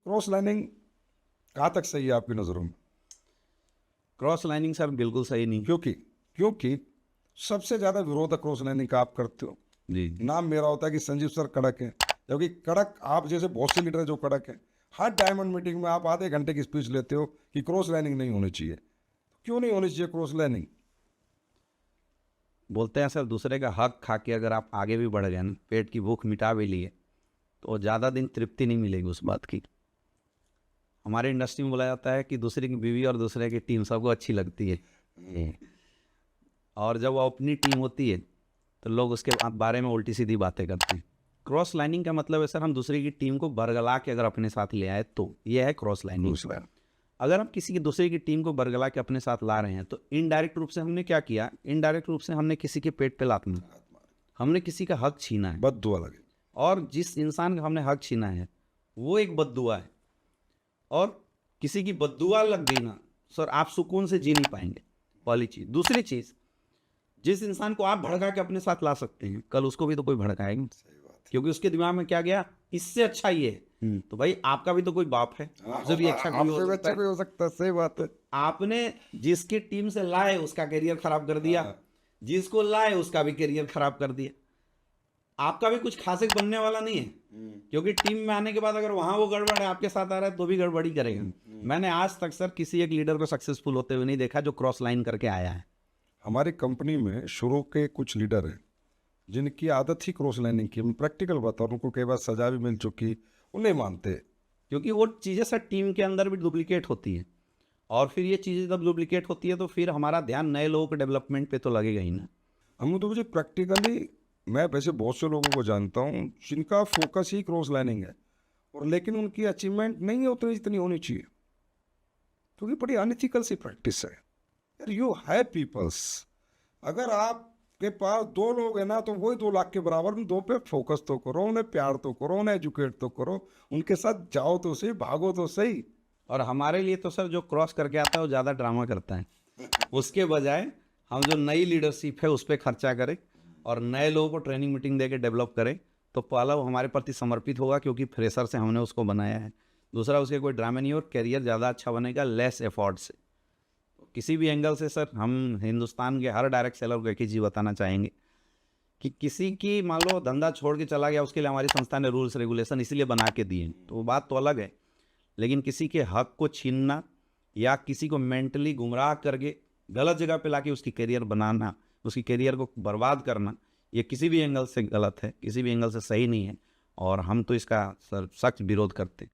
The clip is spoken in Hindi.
क्रॉस लाइनिंग कहाँ तक सही है आपकी नज़रों में? क्रॉस लाइनिंग सर बिल्कुल सही नहीं। क्योंकि सबसे ज़्यादा विरोध क्रॉस लाइनिंग का आप करते हो। जी नाम मेरा होता है कि संजीव सर कड़क है, जबकि कड़क आप जैसे बहुत से लीडर है जो कड़क है। हर डायमंड मीटिंग में आप आधे घंटे की स्पीच लेते हो कि क्रॉस लाइनिंग नहीं होनी चाहिए। क्यों नहीं होनी चाहिए क्रॉस लाइनिंग? बोलते हैं सर, दूसरे का हक खा के अगर आप आगे भी बढ़ गए ना, पेट की भूख मिटा भी लिए, तो ज़्यादा दिन तृप्ति नहीं मिलेगी उस बात की। हमारे इंडस्ट्री में बोला जाता है कि दूसरे की बीवी और दूसरे की टीम सबको अच्छी लगती है, और जब वो अपनी टीम होती है तो लोग उसके बारे में उल्टी सीधी बातें करते हैं। क्रॉस लाइनिंग का मतलब है सर, हम दूसरे की टीम को बरगला के अगर अपने साथ ले आए तो ये है क्रॉस लाइनिंग। अगर हम किसी की दूसरे की टीम को बरगला के अपने साथ ला रहे हैं तो इनडायरेक्ट रूप से हमने क्या किया? इनडायरेक्ट रूप से हमने किसी के पेट पे लात मारी, हमने किसी का हक छीना है। बद्दुआ लगे। और जिस इंसान का हमने हक छीना है वो एक बद्दुआ है, और किसी की बद्दुआ लग गई ना सर, आप सुकून से जी नहीं पाएंगे, पहली चीज़। दूसरी चीज़, जिस इंसान को आप भड़का के अपने साथ ला सकते हैं, कल उसको भी तो कोई भड़काएगा, क्योंकि उसके दिमाग में क्या गया, इससे अच्छा ये है। तो भाई आपका भी तो कोई बाप है, जो भी अच्छा कोई हो सकता है। सही बात है। आपने जिसकी टीम से लाए उसका करियर खराब कर दिया, जिसको लाए उसका भी करियर खराब कर दिया। आपका भी कुछ खास बनने वाला नहीं है, क्योंकि टीम में आने के बाद अगर वहां वो गड़बड़ है, आपके साथ आ रहा है तो भी गड़बड़ी करेगा। मैंने आज तक सर किसी एक लीडर को सक्सेसफुल होते हुए नहीं देखा जो क्रॉस लाइन करके आया है। हमारी कंपनी में शुरू के कुछ लीडर हैं जिनकी आदत ही क्रॉस लाइनिंग की। मैं प्रैक्टिकल बता रहा हूँ, उनको कई बार सजा भी मिल चुकी, वो नहीं मानते। क्योंकि वो चीज़ें सर टीम के अंदर भी डुप्लीकेट होती है, और फिर ये चीज़ें जब डुप्लीकेट होती है तो फिर हमारा ध्यान नए लोगों के डेवलपमेंट पे तो लगेगा ही ना। हम तो मुझे प्रैक्टिकली, मैं वैसे बहुत से लोगों को जानता हूँ जिनका फोकस ही क्रॉस लाइनिंग है, और लेकिन उनकी अचीवमेंट नहीं है उतनी जितनी होनी चाहिए, क्योंकि बड़ी अनइथिकल सी प्रैक्टिस है यार। यू है पीपल्स, अगर आपके पास दो लोग हैं ना तो वही 2 लाख के बराबर, में दो पे फोकस तो करो, उन्हें प्यार तो करो, उन्हें एजुकेट तो करो, उनके साथ जाओ तो सही, भागो तो सही। और हमारे लिए तो सर जो क्रॉस करके आता है वो ज़्यादा ड्रामा करता है। उसके बजाय हम जो नई लीडरशिप है उस पर खर्चा करें और नए लोगों को ट्रेनिंग मीटिंग दे के डेवलप करें, तो पहला वो हमारे प्रति समर्पित होगा, क्योंकि फ्रेशर से हमने उसको बनाया है। दूसरा, उसके कोई ड्रामा नहीं, और करियर ज़्यादा अच्छा बनेगा लेस एफर्ट से। तो किसी भी एंगल से सर हम हिंदुस्तान के हर डायरेक्ट सेलर को एक ही चीज़ बताना चाहेंगे कि किसी की मान लो धंधा छोड़ के चला गया, उसके लिए हमारी संस्था ने रूल्स रेगुलेशन इसलिए बना के दिए, तो वो बात तो अलग है। लेकिन किसी के हक को छीनना या किसी को मेंटली गुमराह करके गलत जगह पे लाके उसकी करियर बनाना, उसकी करियर को बर्बाद करना, ये किसी भी एंगल से गलत है, किसी भी एंगल से सही नहीं है, और हम तो इसका सर सख्त विरोध करते हैं।